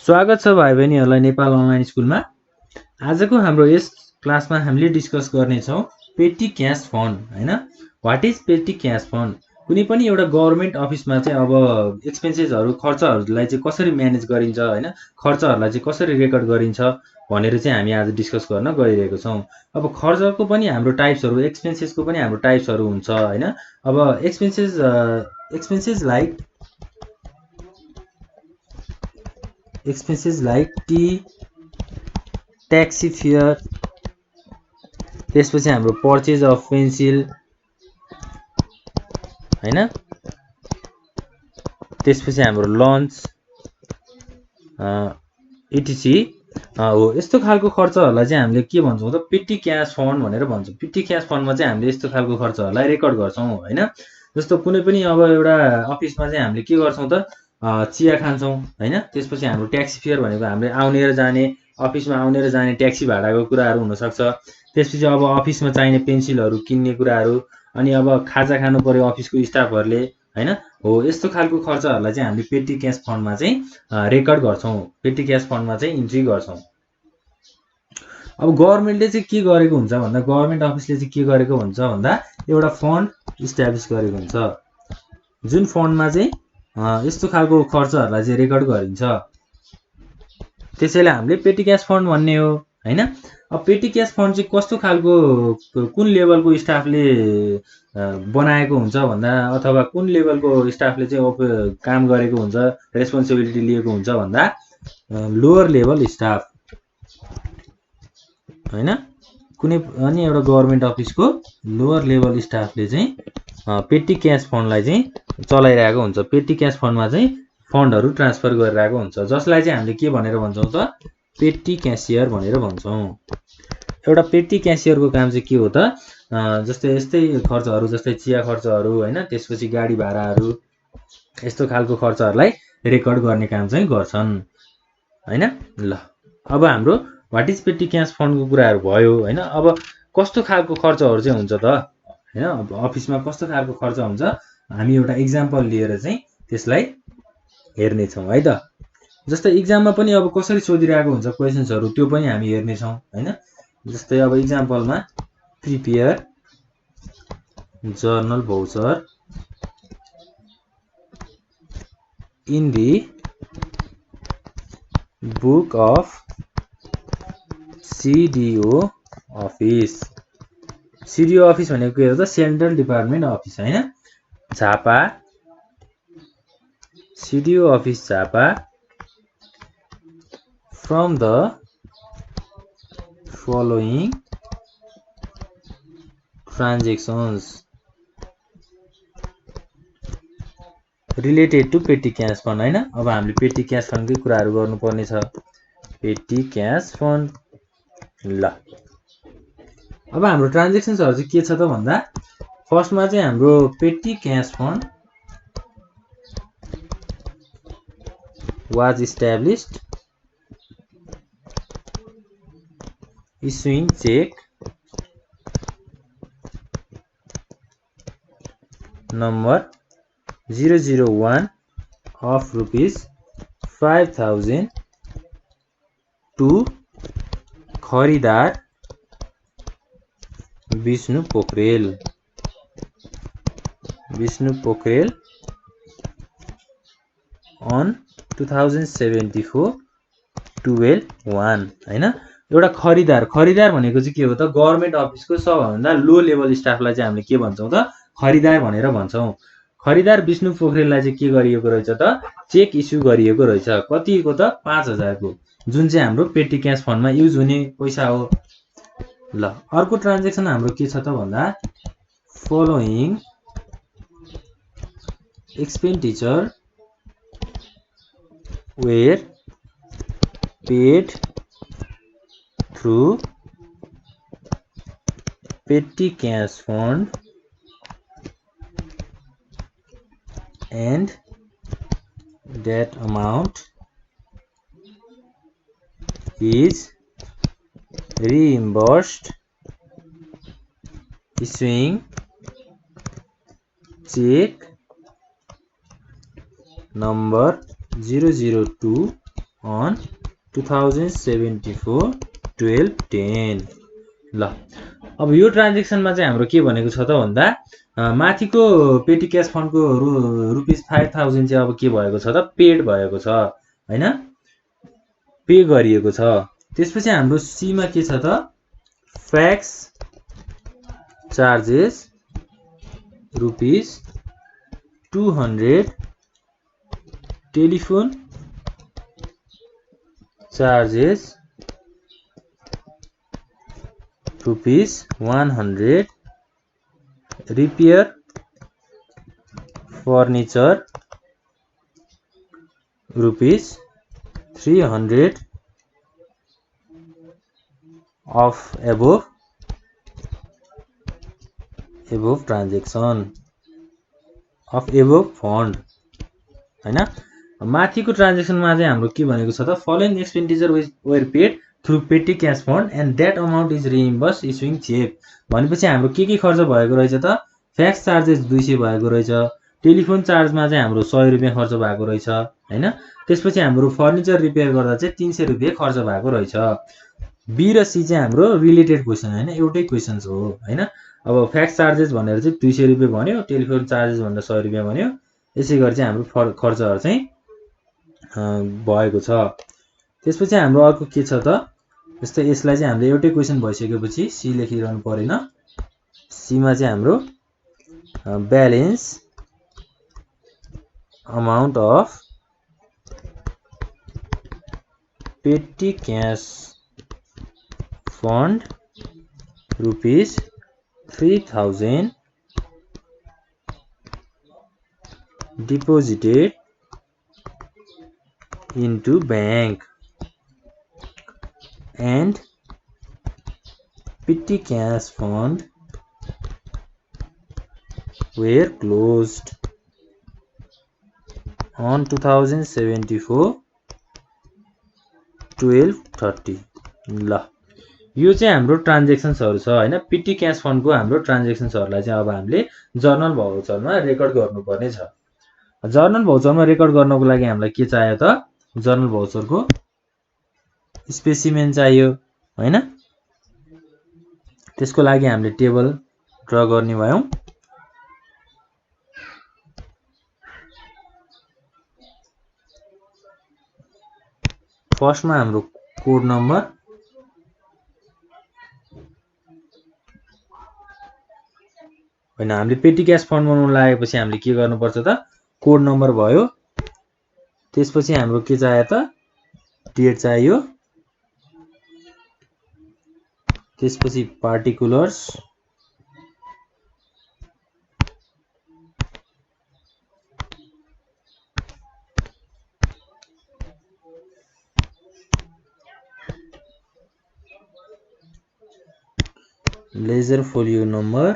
स्वागत छ भाइ बहिनीहरूलाई नेपाल अनलाइन स्कुलमा। आजको हाम्रो यस क्लासमा हामीले डिस्कस गर्नेछौँ पेटी क्यास फन्ड हैन। व्हाट इज पेटी क्यास फन्ड? कुनै पनि एउटा गभर्नमेन्ट अफिसमा चाहिँ अब एक्सपेन्सेसहरू खर्चहरूलाई चाहिँ कसरी म्यानेज गरिन्छ हैन, खर्चहरूलाई चाहिँ कसरी रेकर्ड गरिन्छ भनेर चाहिँ हामी आज डिस्कस गर्न गइरहेको छौँ। अब खर्चको पनि हाम्रो टाइप्सहरू, एक्सपेन्सेसको पनि हाम्रो टाइप्सहरू हुन्छ हैन। अब expenses like tea, taxi fare, त्यसपछि हाम्रो पर्चेज अफ पेन्सिल हैन, त्यसपछि हाम्रो लन्च इटिसी हो। यस्तो खालको खर्चहरूलाई चाहिँ हामीले के भन्छौँ त पेटी क्यास फन्ड भनेर भन्छौँ। पेटी क्यास फन्डमा चाहिँ हामीले यस्तो खालको खर्चहरूलाई रेकर्ड गर्छौँ हैन। जस्तो कुनै पनि अब एउटा अफिसमा चाहिँ हामीले के गर्छौँ त चिया खान्छौँ हैन। त्यसपछि हाम्रो ट्याक्सी फेयर भनेको हामीले आउने र जाने, अफिसमा आउने र जाने ट्याक्सी भाडाको कुराहरू हुनसक्छ। त्यसपछि अब अफिसमा चाहिने पेन्सिलहरू किन्ने कुराहरू, अनि अब खाजा खानु पर्यो अफिसको स्टाफहरूले हैन। हो यस्तो खालको खर्चहरूलाई चाहिँ हामीले पेटी क्यास फन्डमा चाहिँ रेकर्ड गर्छौँ, पेटी क्यास फन्डमा चाहिँ इन्ट्री गर्छौँ। अब गभर्नमेन्टले चाहिँ के गरेको हुन्छ भन्दा, गभर्नमेन्ट अफिसले चाहिँ के गरेको हुन्छ भन्दा एउटा फन्ड इस्टाब्लिस गरेको हुन्छ, जुन फन्डमा चाहिँ यस्तो खालको खर्चहरूलाई चाहिँ रेकर्ड गरिन्छ। त्यसैले हामीले पेटी क्यास फन्ड भन्ने हो हैन। अब पेटी क्यास फन्ड चाहिँ कस्तो खालको, कुन लेभलको स्टाफले बनाएको हुन्छ भन्दा, अथवा कुन लेभलको स्टाफले चाहिँ काम गरेको हुन्छ, रेस्पोन्सिबिलिटी लिएको हुन्छ भन्दा लोअर लेभल स्टाफ हैन। कुनै अनि एउटा गभर्नमेन्ट अफिसको लोअर लेभल स्टाफले चाहिँ पेटी क्यास फन्डलाई चाहिँ चलाइरहेको हुन्छ। पेटी क्यास फन्डमा चाहिँ फन्डहरू ट्रान्सफर गरिरहेको हुन्छ, जसलाई चाहिँ हामीले के भनेर भन्छौँ त पेटी क्यासियर भनेर भन्छौँ। एउटा पेटी क्यासियरको काम चाहिँ के हो त, जस्तै यस्तै खर्चहरू, जस्तै चिया खर्चहरू हैन, त्यसपछि गाडी भाडाहरू, यस्तो खालको खर्चहरूलाई रेकर्ड गर्ने काम चाहिँ गर्छन् हैन। ल अब हाम्रो व्हाट इज पेटी क्यास फन्डको कुराहरू भयो हैन। अब कस्तो खालको खर्चहरू चाहिँ हुन्छ त हैन, अब अफिसमा कस्तो खालको खर्च हुन्छ हामी एउटा इक्जाम्पल लिएर चाहिँ त्यसलाई हेर्नेछौँ है त। जस्तै इक्जाममा पनि अब कसरी सोधिरहेको हुन्छ क्वेसन्सहरू, त्यो पनि हामी हेर्नेछौँ हैन। जस्तै अब इक्जाम्पलमा prepare journal voucher in the book of CDO office. CDO office भनेको के हो त, सेन्ट्रल डिपार्टमेन्ट अफिस हैन। Jhapa CDO office Jhapa from the following transactions related to petty cash fund हैन। अब हामीले पेटी क्यास फन्डकै कुराहरू गर्नुपर्ने छ, पेटी क्यास फन्ड। ल अब हाम्रो ट्रान्जेक्सन्सहरू चाहिँ के छ त भन्दा, फर्स्टमा चाहिँ हाम्रो petty cash fund was established issuing check number 001 of rupees 5000 to खरिदार विष्णु पोखरेल on 2074 12/1 हैन। एउटा खरिदार भनेको चाहिँ के हो त, गभर्नमेन्ट अफिसको सबभन्दा लो लेभल स्टाफलाई चाहिँ हामीले के भन्छौँ त, खरिदार भनेर भन्छौँ। खरिदार विष्णु पोखरेललाई चाहिँ के गरिएको रहेछ त, चेक इस्यु गरिएको रहेछ। कतिको त 5000 को, जुन चाहिँ हाम्रो पेटी क्यास फन्डमा युज हुने पैसा हो। ल अर्को ट्रान्जेक्सन हाम्रो के छ त भन्दा, following expenditure were paid through petty cash fund and that amount is reimbursed issuing check number 002 on 2074-12-10। ल अब यो ट्रान्जेक्सनमा चाहिँ हाम्रो के भनेको छ त भन्दा माथिको पेटी क्यास फन्डको रुपिस 5000 चाहिँ अब के भएको छ त पेड भएको छ हैन, पे गरिएको छ। त्यसपछि हाम्रो सी मा के छ त fax charges rupees 200, telephone charges rupees 100, repair furniture rupees 300 of above transaction of above fund हैन। माथिको ट्रान्जेक्सनमा चाहिँ हाम्रो के भनेको छ त following expenditure were paid through petty cash fund and that amount is reimburse issuing cheque. भनेपछि हाम्रो के खर्च भएको रहेछ त फ्याक्स चार्जेस 200 भएको रहेछ, टेलिफोन चार्जमा चाहिँ हाम्रो 100 रुपैयाँ खर्च भएको रहेछ हैन। त्यसपछि हाम्रो फर्निचर रिपेयर गर्दा चाहिँ 300 रुपैयाँ खर्च भएको रहेछ। बी र सी चाहिँ हाम्रो रिलेटेड क्वेसन हैन, एउटै क्वेसन हो हैन। अब फ्याक्स चार्जेस भनेर चाहिँ 200 रुपैयाँ भन्यो, टेलिफोन चार्जेस भनेर 100 रुपैयाँ भन्यो। यसै गरी चाहिँ हाम्रो खर्चहरु चाहिँ भएको छ। त्यसपछि हाम्रो अर्को के छ त जस्तै यसलाई चाहिँ हामीले एउटै क्वेसन भइसकेपछि सी लेखिरहनु परेन। सी मा चाहिँ हाम्रो ब्यालेन्स अमाउन्ट अफ पेटी cash fund rupees 3000 deposited into bank and petty cash fund were closed on 2074-12-30। ल यो चाहिँ हाम्रो ट्रान्जेक्सन्सहरु छ हैन। पेटी क्याश फन्डको हाम्रो ट्रान्जेक्सन्सहरुलाई चाहिँ अब हामीले जर्नल भाउचरमा रेकर्ड गर्नुपर्ने छ। जर्नल भाउचरमा रेकर्ड गर्नको लागि हामीलाई के चाहियो त जर्नल भाउचरको स्पेसिमेन चाहियो हैन। त्यसको लागि हामीले टेबल ड्रा गर्ने भयौं। फर्स्टमा हाम्रो कोड नम्बर हैन, हामीले पेटी क्याश फन्ड बनाउन लागेपछि हामीले के गर्नुपर्छ त कोड नम्बर भयो। त्यसपछि हाम्रो के चाहियो त डेट चाहियो। त्यसपछि particulars, ledger folio number,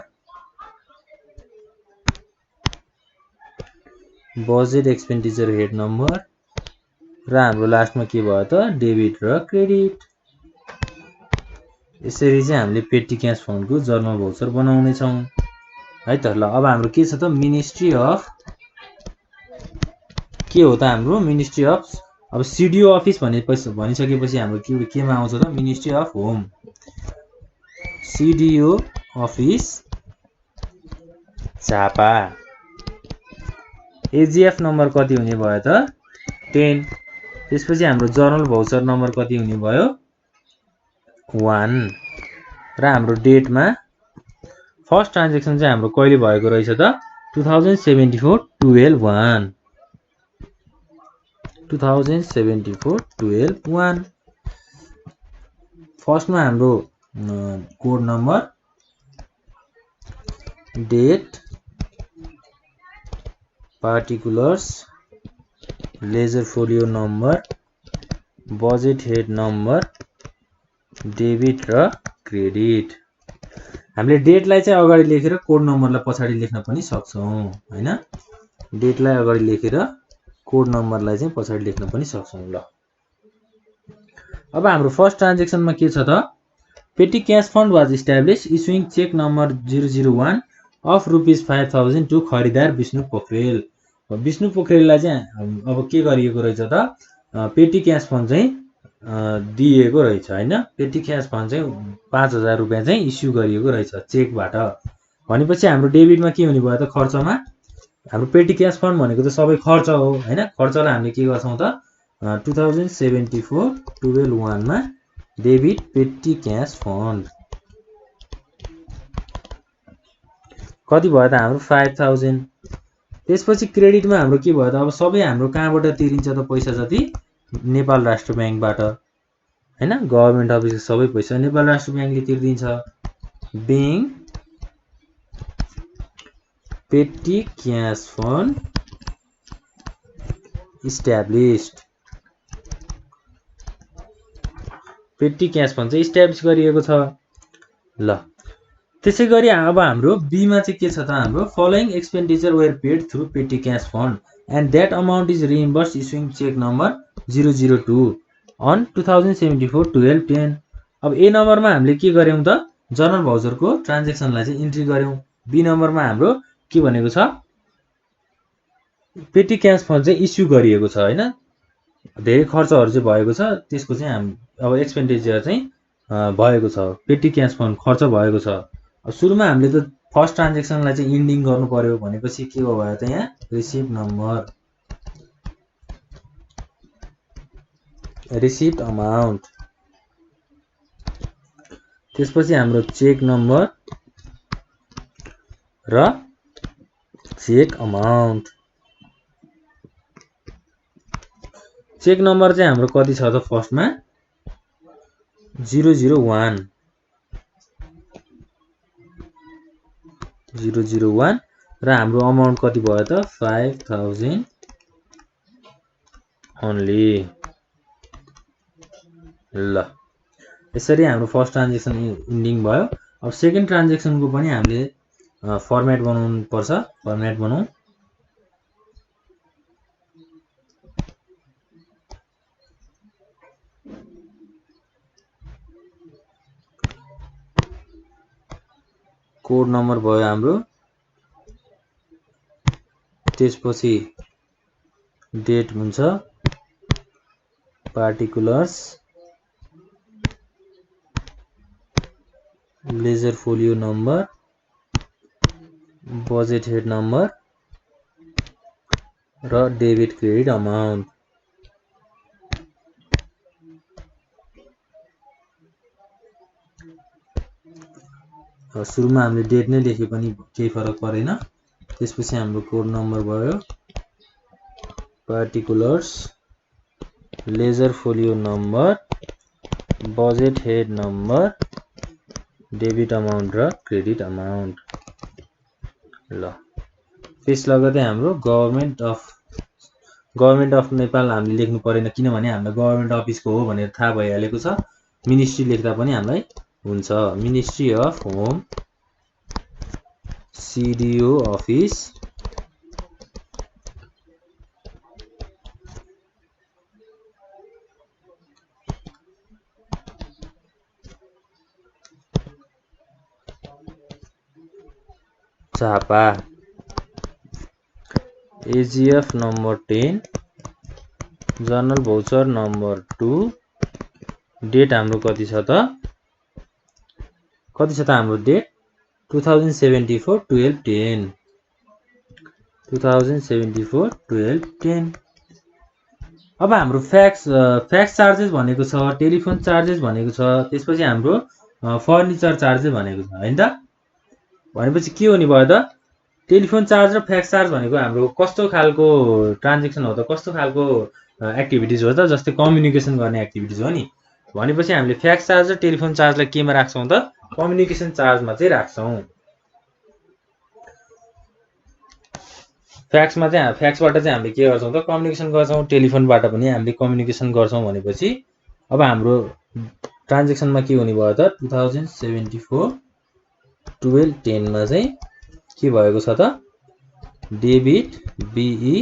budget expenditure head number र हाम्रो लास्टमा के भयो त डेबिट र क्रेडिट। यसरी चाहिँ हामीले पेटी क्याश फन्डको जर्नल भाउचर बनाउने छौं है त। ल अब हाम्रो के छ त मिनिस्ट्री अफ के हो त हाम्रो मिनिस्ट्री अफ अब सीडीओ अफिस भनिसकेपछि हाम्रो केमा आउँछ त ministry of home. CDO office Jhapa. AGF number कति हुने भयो त 10। त्यसपछि हाम्रो जर्नल भाउचर नम्बर कति हुने भयो 1 र हाम्रो डेटमा फर्स्ट ट्रान्जेक्सन चाहिँ हाम्रो कहिले भएको रहेछ त 2074-12-1 2074-12-1। फर्स्टमा हाम्रो code number, date, particulars, ledger folio number, budget head number, debit र क्रेडिट। हामीले डेटलाई चाहिँ अगाडि लेखेर कोड नम्बरलाई पछाडी लेख्न पनि सक्छौं हैन। डेटलाई अगाडि लेखेर कोड नम्बरलाई चाहिँ पछाडी लेख्न पनि सक्छौं। ल अब हाम्रो फर्स्ट ट्रान्जेक्सनमा के छ त petty cash fund was establish issuing cheque number 001 of rupees 5000 to खरिदार विष्णु पोखरेल। विष्णु पोखरेललाई चाहिँ अब के गरिएको रहेछ त पेटी क्यास फन्ड चाहिँ दिएको रहेछ हैन। पेटी क्यास फन्ड चाहिँ 5000 रुपैयाँ चाहिँ इस्यु गरिएको रहेछ चेकबाट। भनेपछि हाम्रो डेबिटमा के हुने भयो त खर्चमा हाम्रो पेटी क्यास फन्ड भनेको त सबै खर्च हो हैन। खर्चलाई हामीले के गर्छौं त 2074 12 मा डेबिट पेटी क्यास फन्ड कति भयो त हाम्रो 5000। त्यसपछि क्रेडिटमा हाम्रो के भयो त अब सबै हाम्रो कहाँबाट तिरिन्छ त पैसा जति नेपाल राष्ट्र बैंकबाट हैन। गभर्नमेन्ट अफिसको सबै पैसा नेपाल राष्ट्र बैंकले तिर्दिन्छ। बैंक पेटी क्यास फन्ड इस्टाब्लिश्ड। पेटी क्यास फन्ड चाहिँ इस्टाब्लिश गरिएको छ ल। त्यसैगरी अब हाम्रो बी मा चाहिँ के छ त हाम्रो following expenditure were paid through petty cash fund and that amount is reimburse issuing cheque number 002 on 2074-12-10। अब ए नम्बरमा हामीले के गर्यौं त जर्नल भाउचरको ट्रान्ज्याक्सनलाई चाहिँ इन्ट्री गर्यौं। बी नम्बरमा हाम्रो के भनेको छ पेटी क्यास फन्ड चाहिँ इस्यु गरिएको छ हैन। धेरै खर्चहरु चाहिँ भएको छ त्यसको चाहिँ हामी अब एक्सपेन्डिचर चाहिँ भएको छ पेटी क्यास फन्ड खर्च भएको छ। अब सुरुमा हामीले त फर्स्ट ट्रान्ज्याक्सनलाई चाहिँ इन्डिङ गर्नु पर्यो भनेपछि के भयो त यहाँ रिसिप्ट नम्बर रिसिप्ट अमाउन्ट त्यसपछि हाम्रो चेक नम्बर र चेक अमाउन्ट। चेक नम्बर चाहिँ हाम्रो कति छ त फर्स्टमा 001 र हाम्रो अमाउन्ट कति भयो त 5000 ओन्ली ल। यसरी हाम्रो फर्स्ट ट्रान्ज्याक्सन इन्डिङ भयो। अब सेकेन्ड ट्रान्ज्याक्सनको पनि हामीले फर्मेट बनाउनु पर्छ। फर्मेट बनाऊ कोड नम्बर भयो हाम्रो त्यसपछि डेट हुन्छ particulars ledger folio number budget head number र डेबिट क्रेडिट अमाउन्ट। सुरुमा हामीले डेट नै लेखे पनि केही फरक परेन। त्यसपछि हाम्रो कोड नम्बर भयो particulars ledger folio number budget head number debit amount र क्रेडिट अमाउन्ट ल। त्यस लगतै हाम्रो गभर्नमेन्ट अफ नेपाल हामीले लेख्नु परेन किनभने हाम्रो गभर्नमेन्ट अफिसको हो भनेर थाहा भइहालेको छ। मिनिस्ट्री लेख्दा पनि हामीलाई हुन्छ ministry of home CDO office Jhapa AGF number 10 journal voucher number 2 date हाम्रो कति छ त हाम्रो डेट 2074-12-10 2074-12-10। अब हाम्रो फ्याक्स चार्जेस भनेको छ टेलिफोन चार्जेस भनेको छ त्यसपछि हाम्रो फर्निचर चार्जेस भनेको छ हैन त। भनेपछि के हुने भयो त टेलिफोन चार्ज र फ्याक्स चार्ज भनेको हाम्रो कस्तो खालको ट्रान्ज्याक्सन हो त कस्तो खालको एक्टिभिटिज हो त जस्तै कम्युनिकेसन गर्ने एक्टिभिटिज हो नि। भनेपछि हामीले फ्याक्स चार्ज र टेलिफोन चार्जलाई केमा राख्छौं त कम्युनिकेसन चार्जमा चाहिँ राख्छौं। फ्याक्सबाट चाहिँ हामीले के गर्छौं त कम्युनिकेसन गर्छौं टेलिफोनबाट पनि हामीले कम्युनिकेसन गर्छौं। भनेपछि अब हाम्रो ट्रान्ज्याक्सनमा के हुने भयो त 2074-12-10 मा चाहिँ के भएको छ त debit be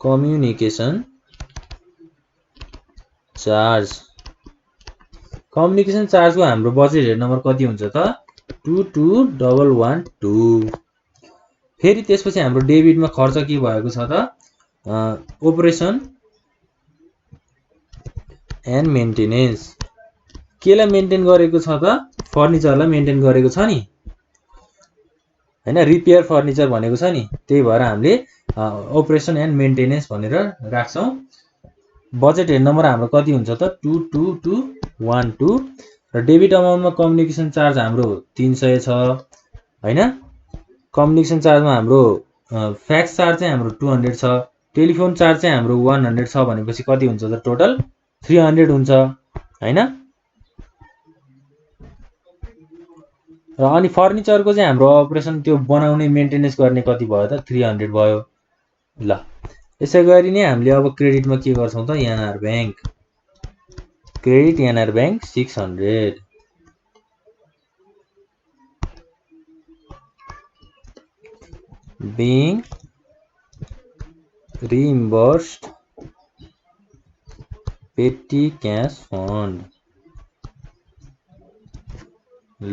communication charge. Communication चार्जको हाम्रो बजेट हेड नम्बर कति हुन्छ त 22112। फेरि त्यसपछि हाम्रो डेबिटमा खर्च के भएको छ त ओपरेसन एन्ड मेन्टेनेन्स केलाई मेन्टेन गरेको छ त फर्निचरलाई मेन्टेन गरेको छ नि हैन रिपेयर फर्निचर भनेको छ नि त्यही भएर हामीले ओपरेसन एन्ड मेन्टेनेन्स भनेर राख्छौं बजेट हेड नम्बर हाम्रो कति हुन्छ त 22212 र डेबिट अमाउन्टमा कम्युनिकेसन चार्ज हाम्रो 300 छ हैन कम्युनिकेसन चार्जमा हाम्रो फ्याक्स चार्ज चाहिँ हाम्रो 200 छ टेलिफोन चार्ज चाहिँ हाम्रो 100 छ भनेपछि कति हुन्छ त टोटल 300 हुन्छ हैन र अनि फर्निचरको चाहिँ हाम्रो अपरेसन त्यो बनाउने मेन्टेनेन्स गर्ने कति भयो त 300 भयो ल यसै गरी नै हामीले अब क्रेडिटमा के गर्छौं त NR bank credit NR bank 600 being reimbursed petty cash fund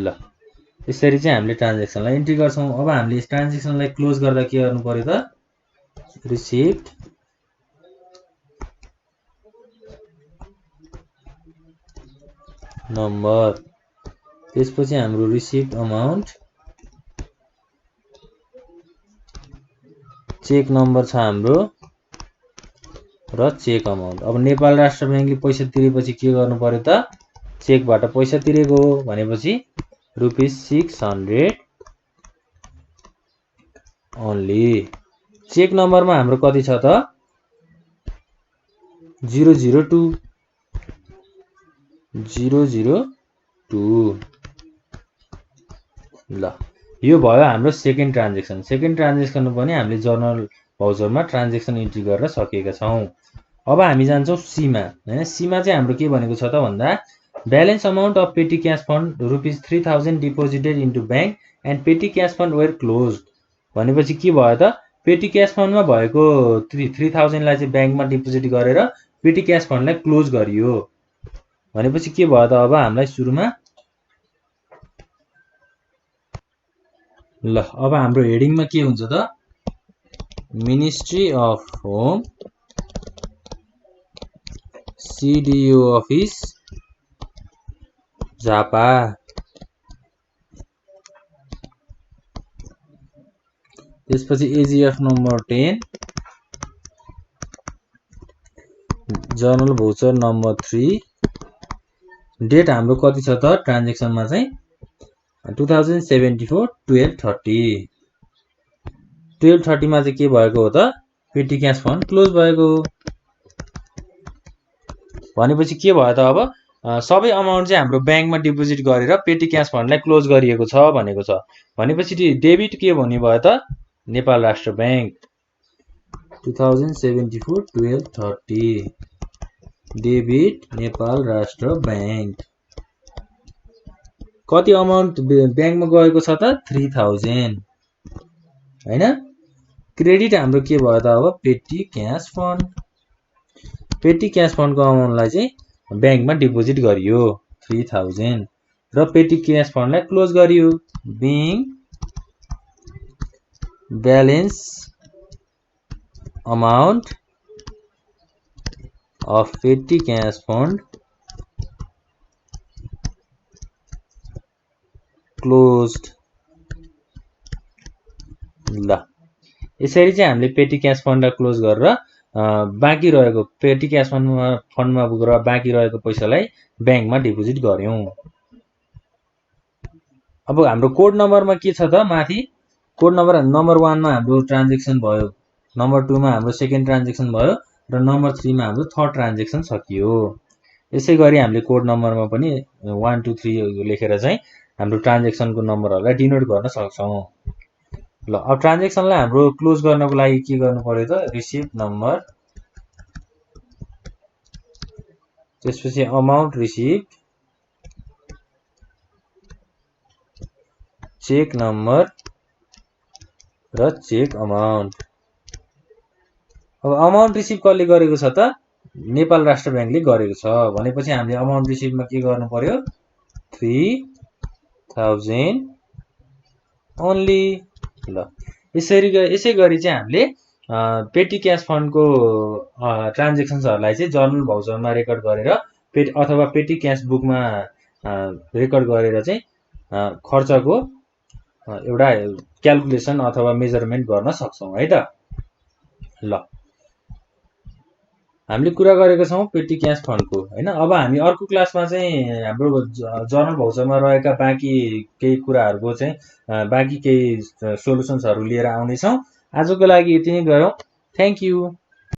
ल यसरी चाहिँ हामीले ट्रान्ज्याक्सनलाई एन्ट्री गर्छौं अब हामीले यस ट्रान्ज्याक्सनलाई क्लोज गर्दा के गर्नु पर्यो त रिसिप्ट नम्बर त्यसपछि हाम्रो रिसिप्ट अमाउन्ट चेक नम्बर छ हाम्रो र चेक अमाउन्ट अब नेपाल राष्ट्र बैंकले पैसा तिरेपछि के गर्नु पर्यो त चेकबाट पैसा तिरेको हो भनेपछि ₹600 ओन्ली चेक नम्बरमा हाम्रो कति छ त 002 ल यो भयो हाम्रो सेकेन्ड ट्रान्ज्याक्सन पनि हामीले जर्नल भाउचरमा ट्रान्ज्याक्सन एन्ट्री गरेर सकेका छौं अब हामी जान्छौं सीमा हैन सीमा चाहिँ हाम्रो के भनेको छ त भन्दा balance amount of petty cash fund ₹3000 deposited into bank and petty cash fund were closed भनेपछि के भयो त पेटी कैश फन्डमा भएको 3000 लाई चाहिँ बैंकमा डिपोजिट गरेर पेटी कैश फन्डलाई क्लोज गरियो भनेपछि के भयो त अब हामीलाई सुरुमा ल अब हाम्रो हेडिङमा के हुन्छ त ministry of home CDO office Jhapa त्यसपछि AGF number 10 journal voucher number 3 date हाम्रो कति छ त ट्रान्ज्याक्सनमा चाहिँ 2074 1230 मा चाहिँ के भएको हो त पेटी क्याश फन्ड क्लोज भएको हो भनेपछि के भयो त अब सबै अमाउन्ट चाहिँ हाम्रो बैंकमा डिपोजिट गरेर पेटी क्याश फन्डलाई क्लोज गरिएको छ भनेको छ भनेपछि डेबिट के भन्ने भयो त नेपाल राष्ट्र बैंक 2074 1230 डेबिट नेपाल राष्ट्र बैंक कति अमाउन्ट बैंकमा गएको छ त 3000 हैन क्रेडिट हाम्रो के भयो त अब पेटी क्याश फन्डको अमाउन्टलाई चाहिँ बैंकमा डिपोजिट गरियो 3000 र पेटी क्याश फन्डलाई क्लोज गरियो being balance amount of petty cash fund closed ल यसरी चाहिँ हामीले पेटी क्याश फन्डलाई क्लोज गरेर बाँकी रहेको पेटी क्याश फन्डमा गएर बाँकी रहेको पैसालाई बैंकमा डिपोजिट गर्यौं अब हाम्रो कोड नम्बरमा के छ त माथि कोड नम्बर 1 मा हाम्रो ट्रान्ज्याक्सन भयो नम्बर 2 मा हाम्रो सेकेन्ड ट्रान्ज्याक्सन भयो र नम्बर 3 मा हाम्रो थर्ड ट्रान्ज्याक्सन सकियो यसैगरी हामीले कोड नम्बरमा पनि 1 2 3 लेखेर चाहिँ हाम्रो ट्रान्ज्याक्सनको नम्बरहरुलाई डिनोट गर्न सक्छौं ल अब ट्रान्ज्याक्सनलाई हाम्रो क्लोज गर्नको लागि के गर्नु पर्यो त रिसिप्ट नम्बर त्यसपछि अमाउन्ट रिसिप्ट चेक नम्बर र चेक अमाउन्ट अब अमाउन्ट रिसिभ कसले गरेको छ त नेपाल राष्ट्र बैंकले गरेको छ भनेपछि हामीले अमाउन्ट रिसिभमा के गर्नु पर्यो 3000 ओन्ली ल यसै गरी चाहिँ हामीले पेटी क्यास फन्डको ट्रान्जेक्सन्सहरूलाई चाहिँ जर्नल भाउचरमा रेकर्ड गरेर अथवा पेटी क्यास बुकमा रेकर्ड गरेर चाहिँ खर्चको एउटा क्यालकुलेसन अथवा मेजरमेन्ट गर्न सक्छौँ है त। ल हामीले कुरा गरेका छौँ पेटी क्यास फन्डको होइन। अब हामी अर्को क्लासमा चाहिँ हाम्रो जर्नल भाउचरमा रहेका बाँकी केही कुराहरूको चाहिँ बाँकी केही सोलुसन्सहरू लिएर आउनेछौँ। आजको लागि यति नै गरौँ। Thank you.